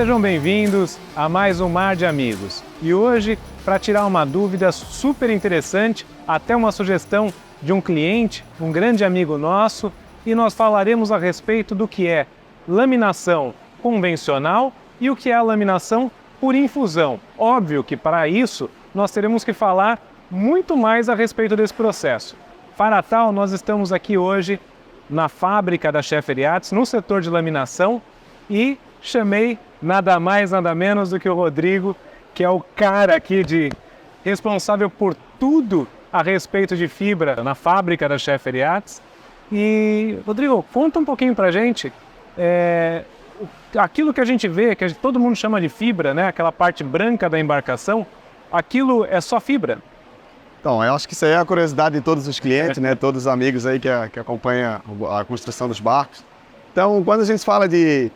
Sejam bem-vindos a mais um Mar de Amigos. E hoje, para tirar uma dúvida super interessante, até uma sugestão de um cliente, um grande amigo nosso, e nós falaremos a respeito do que é laminação convencional e o que é a laminação por infusão. Óbvio que para isso nós teremos que falar muito mais a respeito desse processo. Para tal, nós estamos aqui hoje na fábrica da Scheffer Yachts, no setor de laminação, e chamei nada mais, nada menos do que o Rodrigo, que é o cara aqui responsável por tudo a respeito de fibra na fábrica da Scheffer Yachts. E, Rodrigo, conta um pouquinho pra gente, aquilo que a gente vê, que todo mundo chama de fibra, né? Aquela parte branca da embarcação, aquilo é só fibra? Então, eu acho que isso aí é a curiosidade de todos os clientes, né? Todos os amigos aí que acompanham a construção dos barcos. Então, quando a gente fala de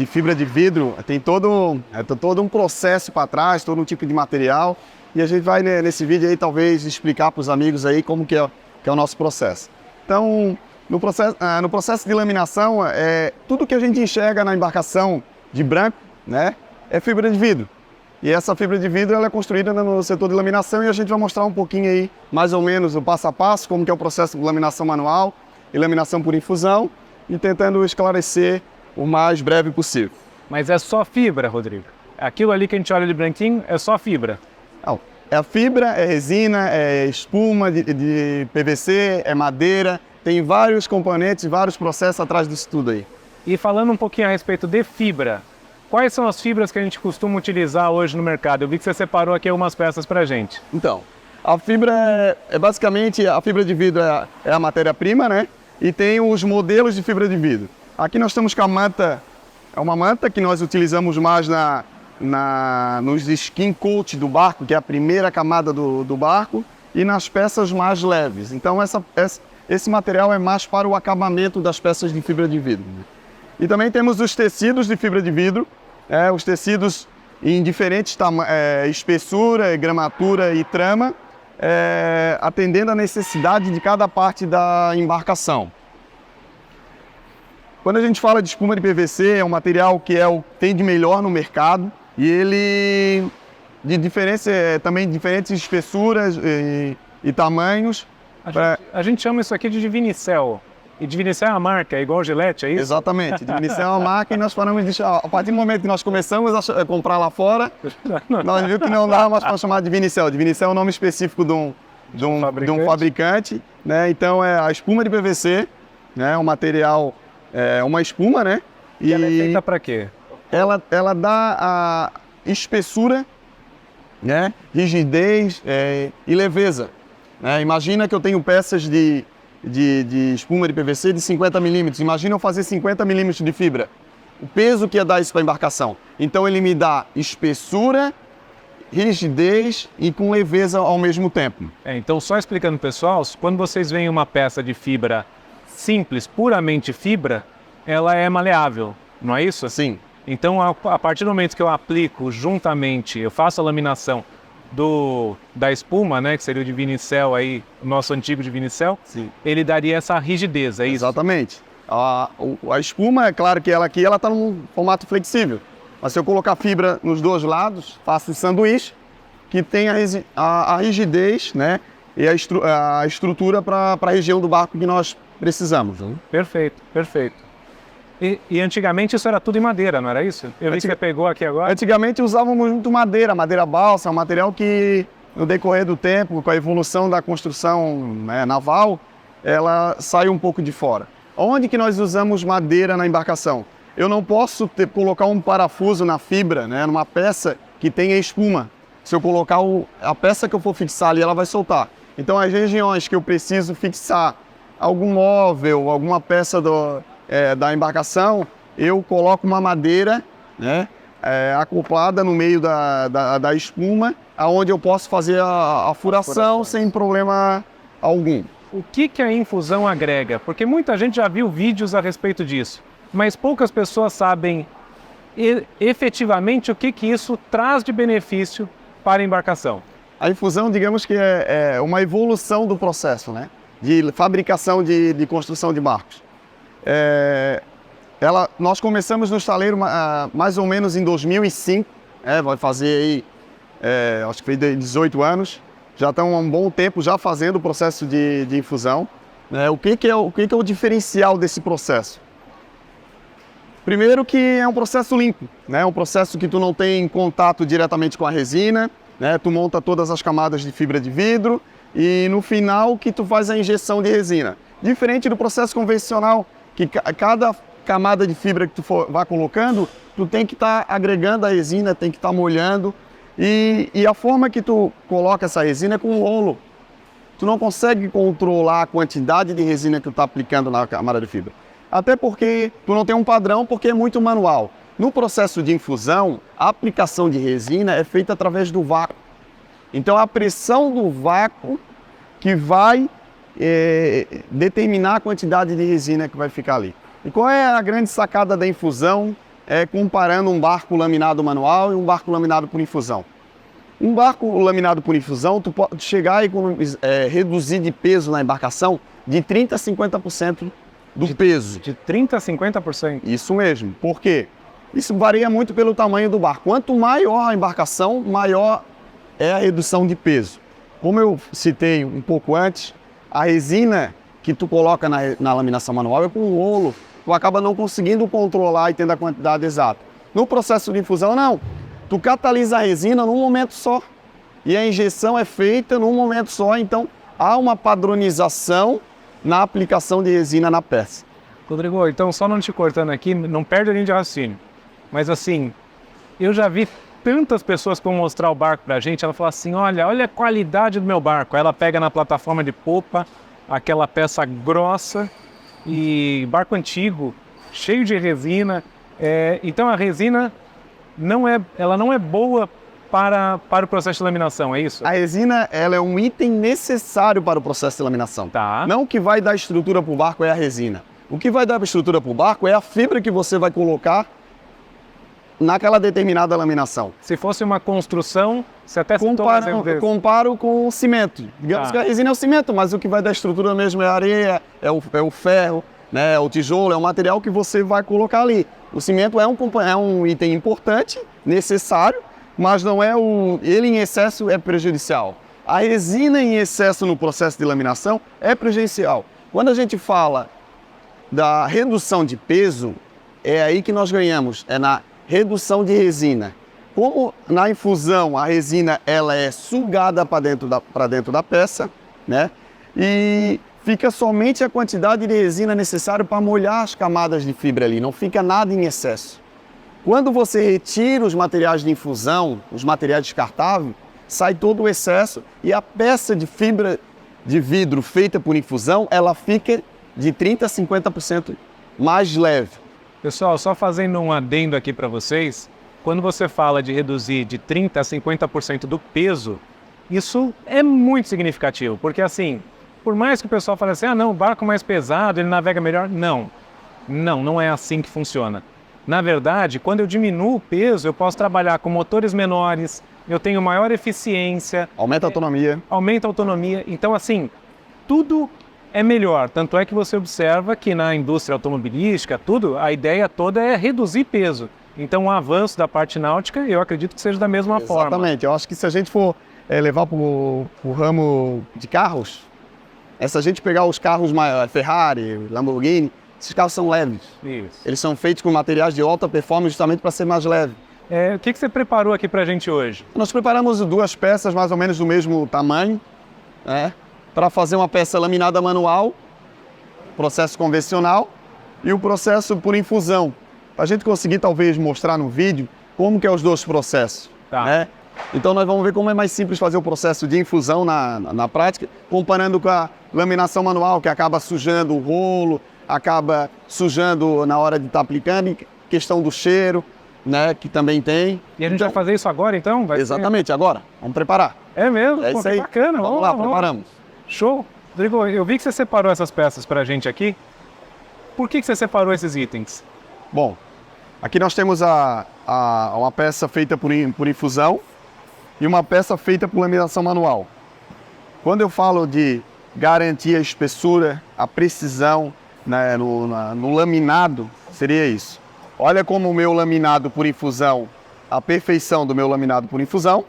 fibra de vidro, tem todo um processo para trás, todo um tipo de material. E a gente vai nesse vídeo aí talvez explicar para os amigos aí como que é o nosso processo. Então, no processo de laminação, tudo que a gente enxerga na embarcação de branco, né, é fibra de vidro. E essa fibra de vidro ela é construída no setor de laminação e a gente vai mostrar um pouquinho aí, mais ou menos, o passo a passo, como que é o processo de laminação manual e laminação por infusão, e tentando esclarecer o mais breve possível. Mas é só fibra, Rodrigo? Aquilo ali que a gente olha de branquinho é só fibra? Não, é fibra, é resina, é espuma de PVC, é madeira, tem vários componentes, vários processos atrás disso tudo aí. E falando um pouquinho a respeito de fibra, quais são as fibras que a gente costuma utilizar hoje no mercado? Eu vi que você separou aqui algumas peças pra gente. Então, a fibra basicamente, a fibra de vidro é a matéria-prima, né? E tem os modelos de fibra de vidro. Aqui nós estamos com a manta, é uma manta que nós utilizamos mais nos skin coat do barco, que é a primeira camada do barco, e nas peças mais leves. Então esse material é mais para o acabamento das peças de fibra de vidro. E também temos os tecidos de fibra de vidro, os tecidos em diferentes espessura, gramatura e trama, atendendo à necessidade de cada parte da embarcação. Quando a gente fala de espuma de PVC, é um material que tem de melhor no mercado e ele também de diferentes espessuras e tamanhos. A gente chama isso aqui de Vinicel. E Vinicel é a marca, é igual Gillette, é isso? Exatamente, Vinicel é uma marca e nós falamos disso. A partir do momento que nós começamos a comprar lá fora, nós vimos que não dava mais para chamar de Vinicel. De Vinicel é o nome específico de um fabricante, né? Então é a espuma de PVC, né? Um material, uma espuma, né? E ela é feita para quê? Ela dá a espessura, né? Rigidez e leveza. Né? Imagina que eu tenho peças de espuma de PVC de 50 milímetros. Imagina eu fazer 50 milímetros de fibra. O peso que ia dar isso para a embarcação. Então ele me dá espessura, rigidez e com leveza ao mesmo tempo. Então só explicando, pessoal, quando vocês veem uma peça de fibra simples, puramente fibra, ela é maleável, não é isso? Sim. Então a partir do momento que eu aplico juntamente, eu faço a laminação da espuma, né, que seria o de Vinicel aí, o nosso antigo de Vinicel, sim, ele daria essa rigidez, é isso? Exatamente. A espuma, é claro que ela está num formato flexível, mas se eu colocar fibra nos dois lados, faço sanduíche, que tem a rigidez, né, e a estrutura para a região do barco que nós precisamos. Né? Perfeito, perfeito. E antigamente isso era tudo em madeira, não era isso? Eu vi que você pegou aqui agora. Antigamente usávamos muito madeira balsa, um material que no decorrer do tempo, com a evolução da construção naval, ela sai um pouco de fora. Onde que nós usamos madeira na embarcação? Eu não posso colocar um parafuso na fibra, né, numa peça que tenha espuma. Se eu colocar a peça que eu for fixar ali, ela vai soltar. Então as regiões que eu preciso fixar algum móvel, alguma peça da embarcação, eu coloco uma madeira, né, acoplada no meio da espuma, aonde eu posso fazer a furação sem problema algum. O que a infusão agrega? Porque muita gente já viu vídeos a respeito disso, mas poucas pessoas sabem efetivamente o que isso traz de benefício para a embarcação. A infusão, digamos que é uma evolução do processo, né, de fabricação de construção de barcos. Nós começamos no estaleiro mais ou menos em 2005, vai fazer aí, acho que fez 18 anos, já estão há um bom tempo já fazendo o processo de infusão. O que é o diferencial desse processo? Primeiro que é um processo limpo, né? Um processo que tu não tem contato diretamente com a resina, né? Tu monta todas as camadas de fibra de vidro e no final que tu faz a injeção de resina. Diferente do processo convencional, que cada camada de fibra que tu vai colocando, tu tem que estar agregando a resina, tem que estar molhando e a forma que tu coloca essa resina é com um rolo. Tu não consegue controlar a quantidade de resina que tu está aplicando na camada de fibra. Até porque tu não tem um padrão, porque é muito manual. No processo de infusão, a aplicação de resina é feita através do vácuo. Então, a pressão do vácuo que vai determinar a quantidade de resina que vai ficar ali. E qual é a grande sacada da infusão, comparando um barco laminado manual e um barco laminado por infusão? Um barco laminado por infusão, tu pode chegar e reduzir de peso na embarcação de 30% a 50% do peso. De 30% a 50%? Isso mesmo. Por quê? Isso varia muito pelo tamanho do barco. Quanto maior a embarcação, maior é a redução de peso. Como eu citei um pouco antes, a resina que tu coloca na laminação manual é com um rolo. Tu acaba não conseguindo controlar e tendo a quantidade exata. No processo de infusão, não. Tu catalisa a resina num momento só. E a injeção é feita num momento só. Então, há uma padronização na aplicação de resina na peça. Rodrigo, então só não te cortando aqui, não perde a linha de raciocínio. Mas assim, eu já vi tantas pessoas que vão mostrar o barco pra gente, ela fala assim, olha a qualidade do meu barco. Aí ela pega na plataforma de popa, aquela peça grossa e barco antigo, cheio de resina. Então a resina ela não é boa para o processo de laminação, é isso? A resina ela é um item necessário para o processo de laminação. Tá. Não o que vai dar estrutura para o barco é a resina. O que vai dar estrutura para o barco é a fibra que você vai colocar naquela determinada laminação. Se fosse uma construção, você até comparo com o cimento. Digamos que a resina é o cimento, mas o que vai dar estrutura mesmo é a areia, é o ferro, né, é o tijolo, é o material que você vai colocar ali. O cimento é um item importante, necessário, mas não é ele em excesso é prejudicial. A resina em excesso no processo de laminação é prejudicial. Quando a gente fala da redução de peso, é aí que nós ganhamos, é na redução de resina. Como na infusão a resina ela é sugada para dentro da peça, né? E fica somente a quantidade de resina necessária para molhar as camadas de fibra ali, não fica nada em excesso. Quando você retira os materiais de infusão, os materiais descartáveis, sai todo o excesso e a peça de fibra de vidro feita por infusão, ela fica de 30% a 50% mais leve. Pessoal, só fazendo um adendo aqui para vocês, quando você fala de reduzir de 30% a 50% do peso, isso é muito significativo, porque assim, por mais que o pessoal fale assim, não, o barco é mais pesado, ele navega melhor, não é assim que funciona. Na verdade, quando eu diminuo o peso, eu posso trabalhar com motores menores, eu tenho maior eficiência. Aumenta a autonomia. Aumenta a autonomia. Então, assim, tudo é melhor. Tanto é que você observa que na indústria automobilística, a ideia toda é reduzir peso. Então, o avanço da parte náutica, eu acredito que seja da mesma forma. Exatamente. Eu acho que se a gente for levar para o ramo de carros, se a gente pegar os carros maiores, Ferrari, Lamborghini, esses carros são leves. Isso. Eles são feitos com materiais de alta performance justamente para ser mais leve. O que você preparou aqui para a gente hoje? Nós preparamos 2 peças mais ou menos do mesmo tamanho, para fazer uma peça laminada manual, processo convencional, e o processo por infusão. Para a gente conseguir talvez mostrar no vídeo como que é os 2 processos. Tá. Né? Então nós vamos ver como é mais simples fazer o processo de infusão na prática, comparando com a laminação manual, que acaba sujando o rolo, acaba sujando na hora de estar aplicando, e questão do cheiro, né, que também tem. E a gente vai fazer isso agora, então? Exatamente, agora. Vamos preparar. É mesmo? É isso aí. Bacana. Vamos lá, preparamos. Show. Rodrigo, eu vi que você separou essas peças para a gente aqui. Por que você separou esses itens? Bom, aqui nós temos uma peça feita por infusão e uma peça feita por laminação manual. Quando eu falo de garantir a espessura, a precisão, né, no laminado, seria isso. Olha como o meu laminado por infusão, a perfeição do meu laminado por infusão.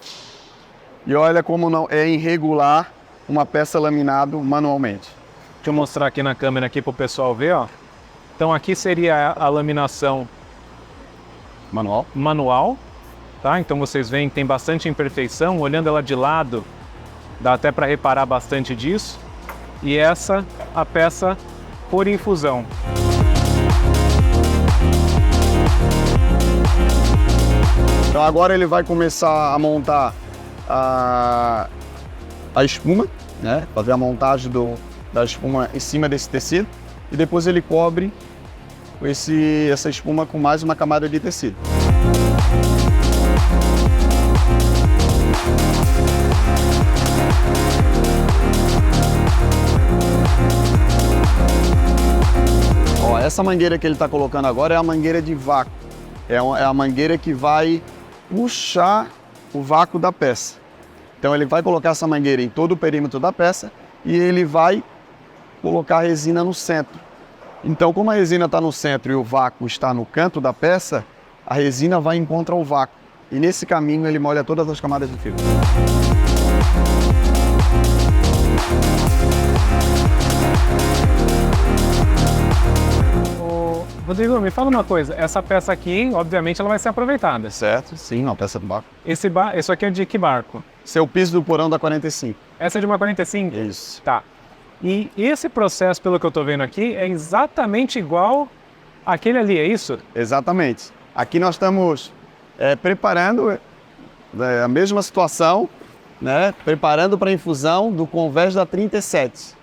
E olha como não é irregular uma peça laminado manualmente. Deixa eu mostrar aqui na câmera aqui para o pessoal ver, ó. Então aqui seria a laminação manual, tá? Então vocês veem que tem bastante imperfeição. Olhando ela de lado, dá até para reparar bastante disso. E essa a peça por infusão. Então agora ele vai começar a montar a espuma, né? Fazer a montagem da espuma em cima desse tecido e depois ele cobre essa espuma com mais uma camada de tecido. Ó, essa mangueira que ele está colocando agora é a mangueira de vácuo. É a mangueira que vai puxar o vácuo da peça. Então ele vai colocar essa mangueira em todo o perímetro da peça e ele vai colocar a resina no centro. Então, como a resina está no centro e o vácuo está no canto da peça, a resina vai encontrar o vácuo. E nesse caminho ele molha todas as camadas de fibra. Rodrigo, me fala uma coisa. Essa peça aqui, obviamente, ela vai ser aproveitada. Certo? Sim, uma peça do barco. Isso aqui é de que barco? Esse é o piso do porão da 45. Essa é de uma 45? Isso. Tá. E esse processo, pelo que eu estou vendo aqui, é exatamente igual àquele ali, é isso? Exatamente. Aqui nós estamos preparando a mesma situação, né? Preparando para a infusão do convés da 37,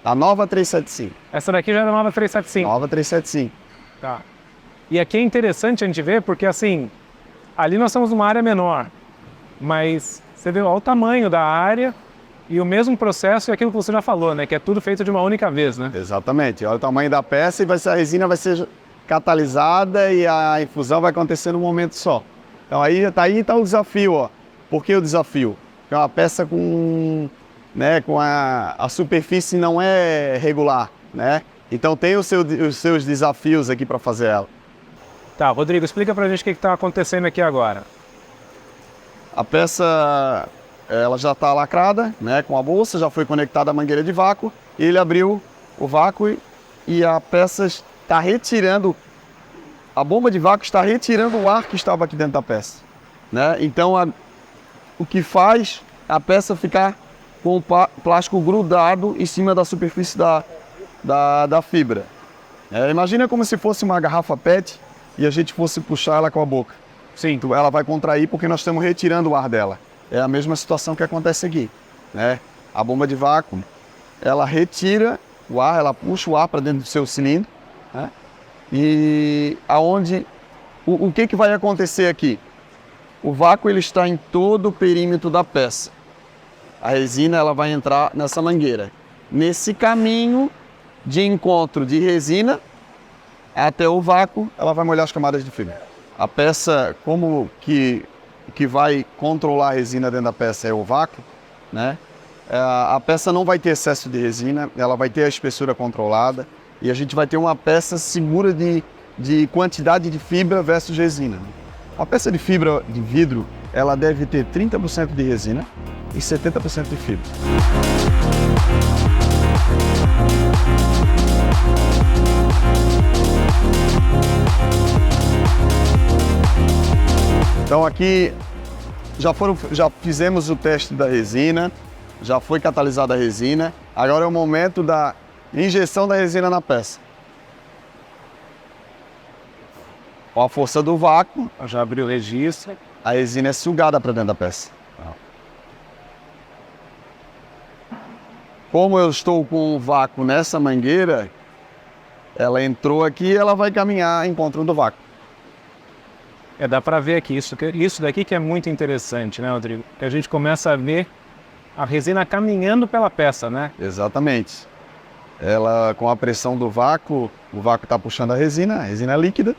a nova 375. Essa daqui já é da nova 375? Nova 375. Tá. E aqui é interessante a gente ver, porque assim, ali nós estamos numa área menor, mas você vê olha o tamanho da área e o mesmo processo é aquilo que você já falou, né? Que é tudo feito de uma única vez, né? Exatamente. Olha o tamanho da peça e a resina vai ser catalisada e a infusão vai acontecer num momento só. Então aí tá o desafio, ó. Por que o desafio? Porque é uma peça com a superfície não é regular, né? Então tem os seus desafios aqui para fazer ela. Tá, Rodrigo, explica pra gente o que está acontecendo aqui agora. A peça ela já está lacrada, né, com a bolsa, já foi conectada à mangueira de vácuo, e ele abriu o vácuo e a peça está retirando, a bomba de vácuo está retirando o ar que estava aqui dentro da peça, né? Então o que faz a peça ficar com o plástico grudado em cima da superfície da fibra. Imagina como se fosse uma garrafa PET e a gente fosse puxar ela com a boca. Sim. Então, ela vai contrair porque nós estamos retirando o ar dela. É a mesma situação que acontece aqui, né? A bomba de vácuo, ela retira o ar, ela puxa o ar para dentro do seu cilindro, né? E o que vai acontecer aqui? O vácuo ele está em todo o perímetro da peça. A resina ela vai entrar nessa mangueira. Nesse caminho de encontro de resina até o vácuo, ela vai molhar as camadas de fibra. A peça, como que vai controlar a resina dentro da peça é o vácuo, né? A peça não vai ter excesso de resina, ela vai ter a espessura controlada e a gente vai ter uma peça segura de quantidade de fibra versus resina. Uma peça de fibra de vidro, ela deve ter 30% de resina e 70% de fibra. Então aqui já fizemos o teste da resina, já foi catalisada a resina, agora é o momento da injeção da resina na peça. Com a força do vácuo, Já abriu o registro. a resina é sugada para dentro da peça. Como eu estou com o vácuo nessa mangueira, ela entrou aqui e ela vai caminhar em encontro do vácuo. Dá para ver aqui, isso daqui que é muito interessante, né, Rodrigo? Que a gente começa a ver a resina caminhando pela peça, né? Exatamente. Ela, com a pressão do vácuo, o vácuo está puxando a resina líquida,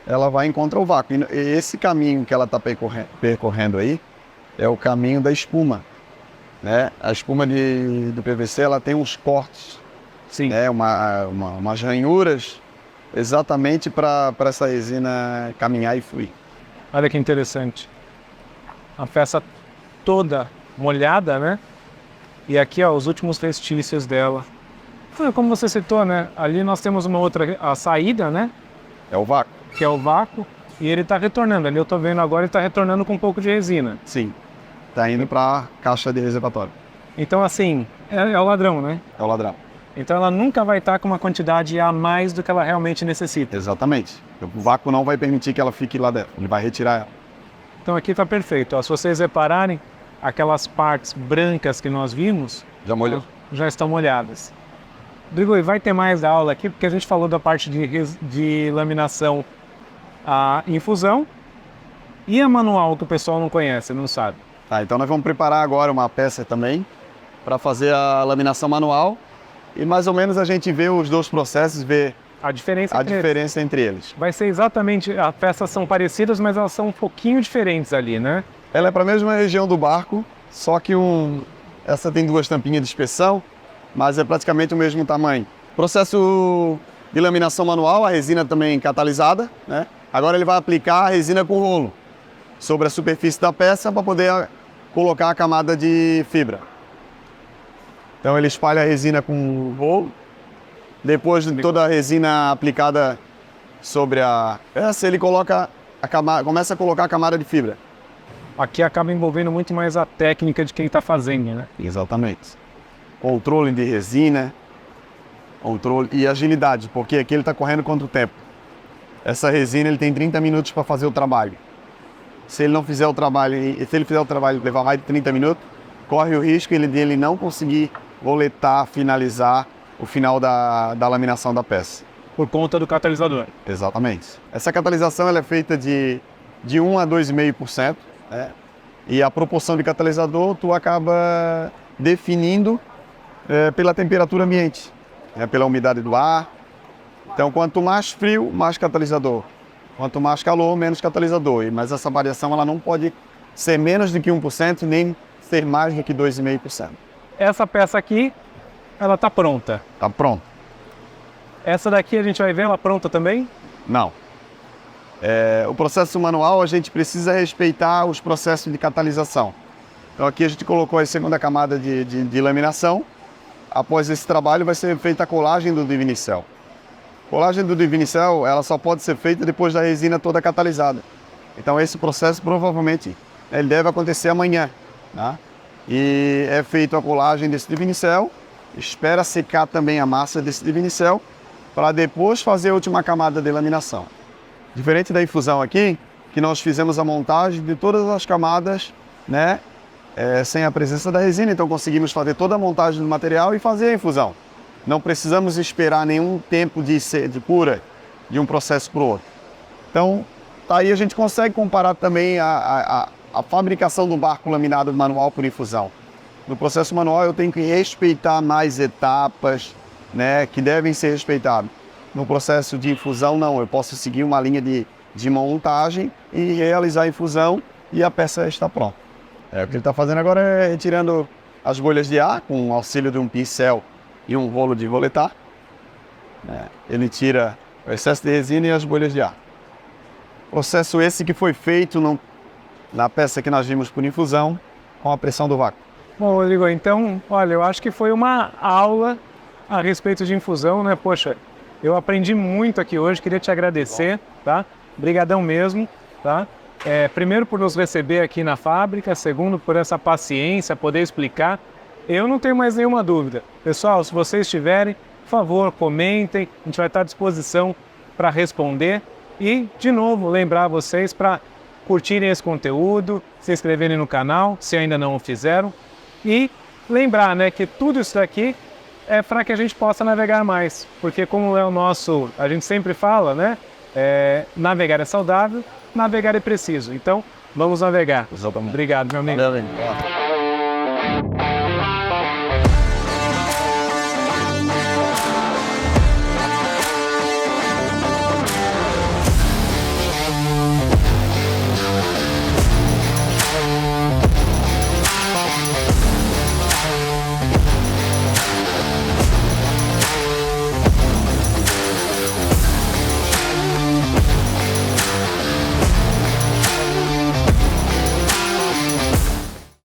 ela vai encontrar o vácuo. E esse caminho que ela está percorrendo aí é o caminho da espuma, né? A espuma do PVC ela tem uns cortes, Sim. né? Umas ranhuras exatamente para essa resina caminhar e fluir. Olha que interessante. A peça toda molhada, né? E aqui, ó, os últimos restícios dela. Como você citou, né? Ali nós temos uma outra, a saída, né? É o vácuo. Que é o vácuo. E ele está retornando. Ali eu estou vendo agora, ele está retornando com um pouco de resina. Sim. Está indo para a caixa de reservatório. Então, assim, é o ladrão, né? É o ladrão. Então ela nunca vai estar com uma quantidade a mais do que ela realmente necessita. Exatamente. O vácuo não vai permitir que ela fique lá dentro. Ele vai retirar ela. Então aqui está perfeito. Ó, se vocês repararem, aquelas partes brancas que nós vimos... Já molhou? Já estão molhadas. Rodrigo, e vai ter mais aula aqui, porque a gente falou da parte de laminação a infusão e a manual que o pessoal não conhece, não sabe. Tá, então nós vamos preparar agora uma peça também para fazer a laminação manual e mais ou menos a gente vê os dois processos, vê a diferença entre eles. Vai ser exatamente, as peças são parecidas, mas elas são um pouquinho diferentes ali, né? Ela é para a mesma região do barco, só que essa tem duas tampinhas de inspeção, mas é praticamente o mesmo tamanho. Processo de laminação manual, a resina também catalisada, né? Agora ele vai aplicar a resina com rolo sobre a superfície da peça para poder colocar a camada de fibra. Então ele espalha a resina com o rolo. Depois de toda a resina aplicada sobre a peça, ele coloca começa a colocar a camada de fibra. Aqui acaba envolvendo muito mais a técnica de quem está fazendo, né? Exatamente. Controle de resina, controle e agilidade, porque aqui ele está correndo contra o tempo. Essa resina ele tem 30 minutos para fazer o trabalho. Se ele fizer o trabalho e levar mais de 30 minutos, corre o risco de ele não conseguir roletar, finalizar o final da laminação da peça. Por conta do catalisador. Exatamente. Essa catalisação ela é feita de 1 a 2,5%, né? E a proporção de catalisador tu acaba definindo pela temperatura ambiente, pela umidade do ar. Então, quanto mais frio, mais catalisador. Quanto mais calor, menos catalisador. Mas essa variação ela não pode ser menos do que 1%, nem ser mais do que 2,5%. Essa peça aqui, ela está pronta. Está pronta. Essa daqui a gente vai ver ela pronta também? Não. O processo manual, a gente precisa respeitar os processos de catalisação. Então aqui a gente colocou a segunda camada de laminação. Após esse trabalho vai ser feita a colagem do Divinycell. A colagem do Divinycell, ela só pode ser feita depois da resina toda catalisada. Então esse processo provavelmente ele deve acontecer amanhã, tá? E é feita a colagem desse Divinycell, espera secar também a massa desse Divinycell para depois fazer a última camada de laminação. Diferente da infusão aqui, que nós fizemos a montagem de todas as camadas, né, sem a presença da resina, então conseguimos fazer toda a montagem do material e fazer a infusão. Não precisamos esperar nenhum tempo de cura de um processo para o outro. Então, aí a gente consegue comparar também a fabricação do barco laminado manual por infusão. No processo manual eu tenho que respeitar mais etapas, né, que devem ser respeitadas. No processo de infusão não, eu posso seguir uma linha de montagem e realizar a infusão e a peça está pronta. O que ele está fazendo agora é retirando as bolhas de ar com o auxílio de um pincel e um rolo de roletar. Ele tira o excesso de resina e as bolhas de ar. Processo esse que foi feito na peça que nós vimos por infusão com a pressão do vácuo. Bom, Rodrigo, então, olha, eu acho que foi uma aula a respeito de infusão, né? Poxa, eu aprendi muito aqui hoje, queria te agradecer, tá? Obrigadão mesmo, tá? Primeiro por nos receber aqui na fábrica, segundo por essa paciência, poder explicar. Eu não tenho mais nenhuma dúvida. Pessoal, se vocês tiverem, por favor, comentem, a gente vai estar à disposição para responder. E, de novo, lembrar vocês para curtirem esse conteúdo, se inscreverem no canal, se ainda não o fizeram. E lembrar, né, que tudo isso daqui é para que a gente possa navegar mais. Porque como é o nosso, a gente sempre fala, né, navegar é saudável, navegar é preciso. Então, vamos navegar. Exatamente. Obrigado, meu amigo. Valeu, amigo.